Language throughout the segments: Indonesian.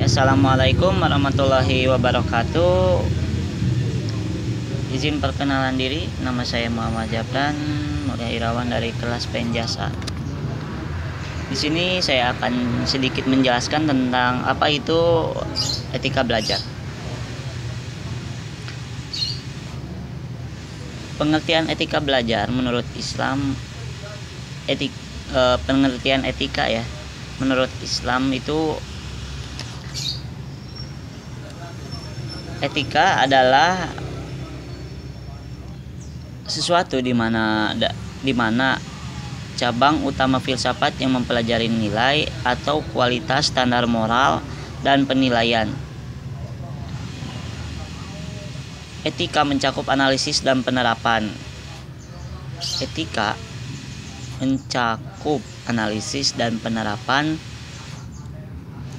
Assalamualaikum warahmatullahi wabarakatuh. Izin perkenalan diri, nama saya Muhammad Jabran, Mulia Irawan dari kelas Penjasa. Di sini saya akan sedikit menjelaskan tentang apa itu etika belajar. Pengertian etika belajar menurut Islam, pengertian etika ya, menurut Islam itu etika adalah sesuatu di mana cabang utama filsafat yang mempelajari nilai atau kualitas standar moral dan penilaian. Etika mencakup analisis dan penerapan. Etika mencakup analisis dan penerapan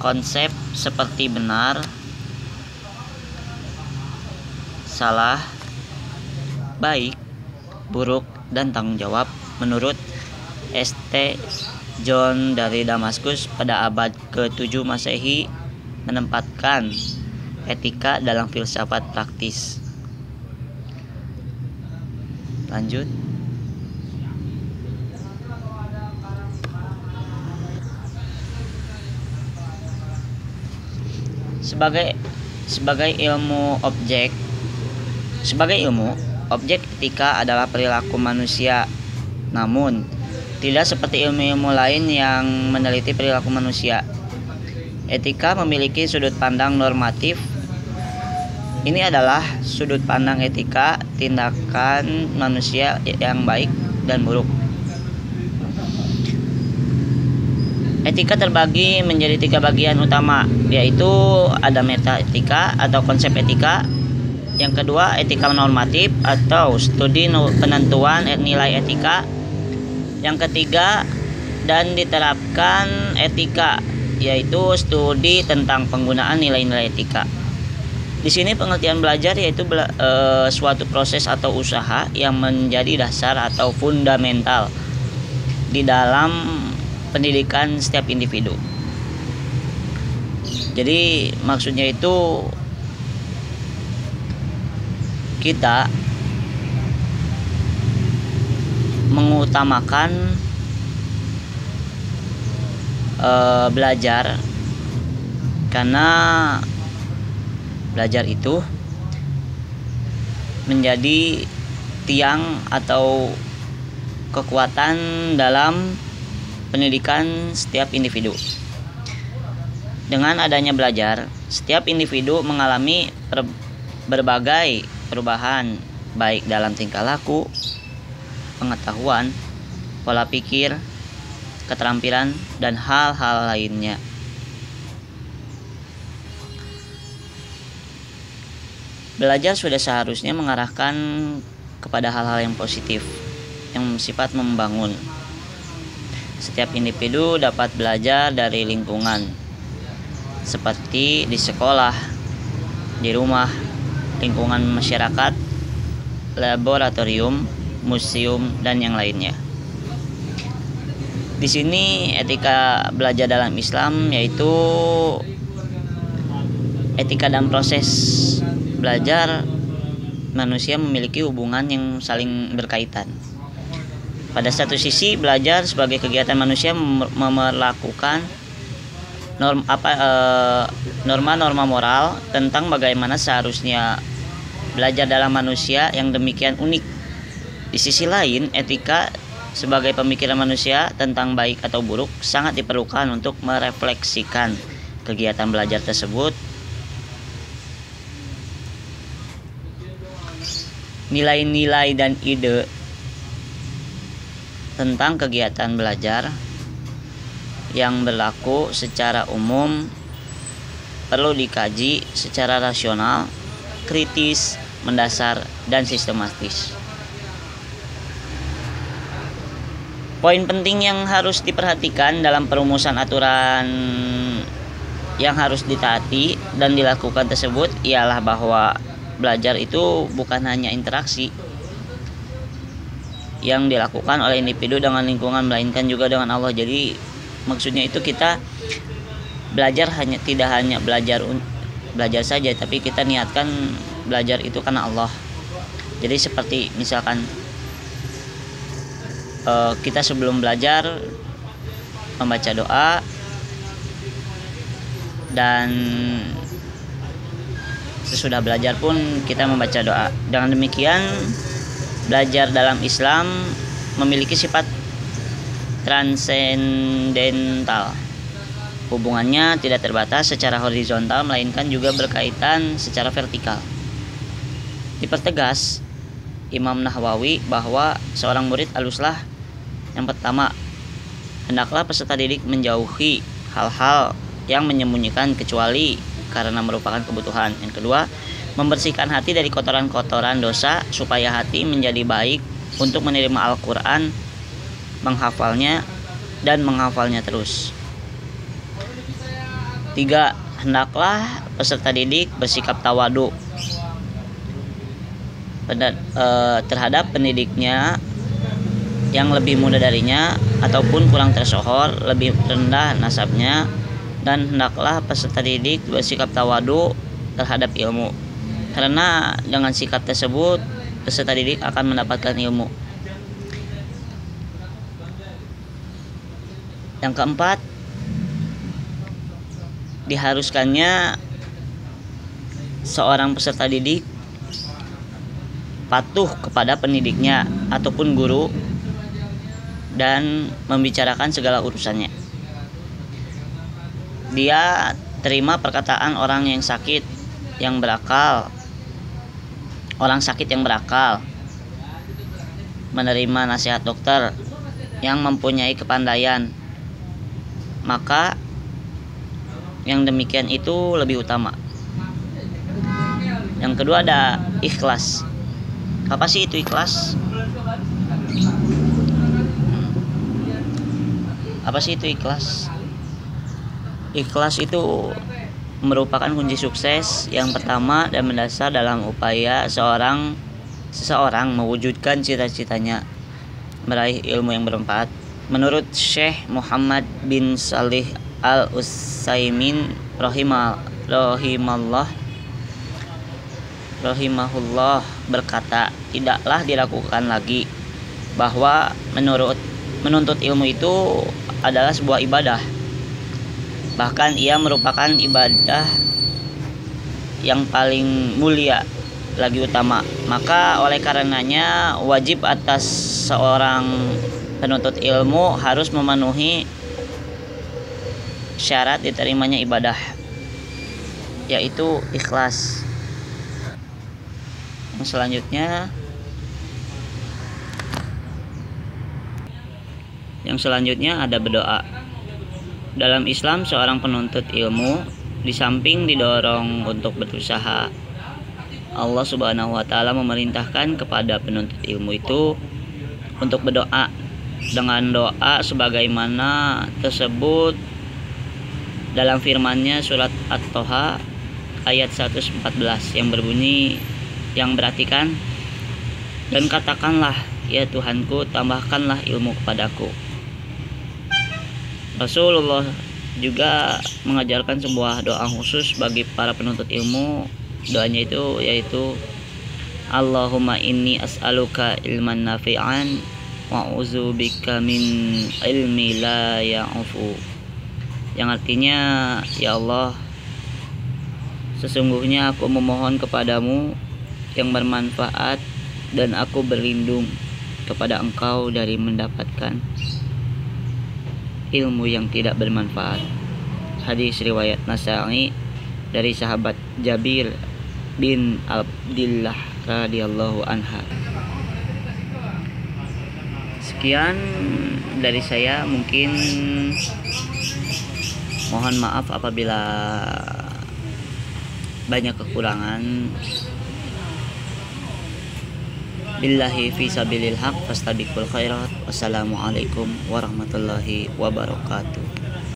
konsep seperti benar, salah, baik, buruk, dan tanggung jawab menurut St. John dari Damaskus pada abad ke-7 Masehi menempatkan etika dalam filsafat praktis. Lanjut. Sebagai ilmu objek etika adalah perilaku manusia. Namun, tidak seperti ilmu-ilmu lain yang meneliti perilaku manusia. Etika memiliki sudut pandang normatif. Ini adalah sudut pandang etika tindakan manusia yang baik dan buruk. Etika terbagi menjadi 3 bagian utama, yaitu ada metaetika atau konsep etika. Yang kedua, etika normatif atau studi penentuan nilai etika. Yang ketiga, dan diterapkan etika, yaitu studi tentang penggunaan nilai-nilai etika. Di sini pengertian belajar yaitu suatu proses atau usaha yang menjadi dasar atau fundamental di dalam pendidikan setiap individu. Jadi maksudnya itu kita mengutamakan belajar, karena belajar itu menjadi tiang atau kekuatan dalam pendidikan setiap individu. Dengan adanya belajar, setiap individu mengalami berbagai perubahan, baik dalam tingkah laku, pengetahuan, pola pikir, keterampilan, dan hal-hal lainnya. Belajar sudah seharusnya mengarahkan kepada hal-hal yang positif, yang bersifat membangun. Setiap individu dapat belajar dari lingkungan, seperti di sekolah, di rumah, lingkungan masyarakat, laboratorium, museum, dan yang lainnya. Di sini etika belajar dalam Islam yaitu etika dan proses belajar manusia memiliki hubungan yang saling berkaitan. Pada satu sisi, belajar sebagai kegiatan manusia melakukan norma-norma moral tentang bagaimana seharusnya belajar dalam manusia yang demikian unik. Di sisi lain, etika sebagai pemikiran manusia tentang baik atau buruk sangat diperlukan untuk merefleksikan kegiatan belajar tersebut. Nilai-nilai dan ide tentang kegiatan belajar yang berlaku secara umum perlu dikaji secara rasional, kritis, mendasar, dan sistematis. Poin penting yang harus diperhatikan dalam perumusan aturan yang harus ditaati dan dilakukan tersebut ialah bahwa belajar itu bukan hanya interaksi yang dilakukan oleh individu dengan lingkungan, melainkan juga dengan Allah. Jadi maksudnya itu kita belajar tidak hanya belajar saja, tapi kita niatkan belajar itu karena Allah. Jadi seperti misalkan kita sebelum belajar membaca doa, dan sesudah belajar pun kita membaca doa. Dengan demikian, belajar dalam Islam memiliki sifat transendental. Hubungannya tidak terbatas secara horizontal, melainkan juga berkaitan secara vertikal. Dipertegas Imam Nahwawi bahwa seorang murid haluslah, yang pertama, hendaklah peserta didik menjauhi hal-hal yang menyembunyikan kecuali karena merupakan kebutuhan. Yang kedua, membersihkan hati dari kotoran-kotoran dosa supaya hati menjadi baik untuk menerima Al-Quran, menghafalnya dan menghafalnya terus. 3. Hendaklah peserta didik bersikap tawadu terhadap pendidiknya yang lebih muda darinya ataupun kurang tersohor, lebih rendah nasabnya, dan hendaklah peserta didik bersikap tawadu terhadap ilmu, karena dengan sikap tersebut peserta didik akan mendapatkan ilmu. Yang keempat, diharuskannya seorang peserta didik patuh kepada pendidiknya ataupun guru dan membicarakan segala urusannya. Dia terima perkataan orang sakit yang berakal, menerima nasihat dokter yang mempunyai kepandaian, maka yang demikian itu lebih utama. Yang kedua ada ikhlas. Apa sih itu ikhlas? Apa sih itu ikhlas? Ikhlas itu merupakan kunci sukses yang pertama dan mendasar dalam upaya seseorang mewujudkan cita-citanya meraih ilmu yang bermanfaat. Menurut Syekh Muhammad bin Salih Al-Utsaimin rahimahullah berkata, tidaklah diragukan lagi bahwa menuntut ilmu itu adalah sebuah ibadah. Bahkan ia merupakan ibadah yang paling mulia lagi utama. Maka oleh karenanya wajib atas seorang penuntut ilmu harus memenuhi syarat diterimanya ibadah, yaitu ikhlas. Yang selanjutnya ada berdoa. Dalam Islam, seorang penuntut ilmu di samping didorong untuk berusaha, Allah Subhanahu wa taala memerintahkan kepada penuntut ilmu itu untuk berdoa dengan doa sebagaimana tersebut dalam firman-Nya surat At-Toha ayat 114 yang berbunyi, yang berartikan, dan katakanlah, ya Tuhanku, tambahkanlah ilmu kepadaku. Rasulullah juga mengajarkan sebuah doa khusus bagi para penuntut ilmu. Doanya itu yaitu Allahumma inni as'aluka ilman nafi'an wa a'udzubika min ilmi la ya'ufu, yang artinya, ya Allah, sesungguhnya aku memohon kepadamu yang bermanfaat dan aku berlindung kepada Engkau dari mendapatkan ilmu yang tidak bermanfaat. Hadis riwayat Nasa'i dari sahabat Jabir bin Abdillah radhiyallahu anha. Sekian dari saya, mungkin mohon maaf apabila banyak kekurangan. Billahi fi sabilil haq fastabiqul khairat. Wassalamualaikum warahmatullahi wabarakatuh.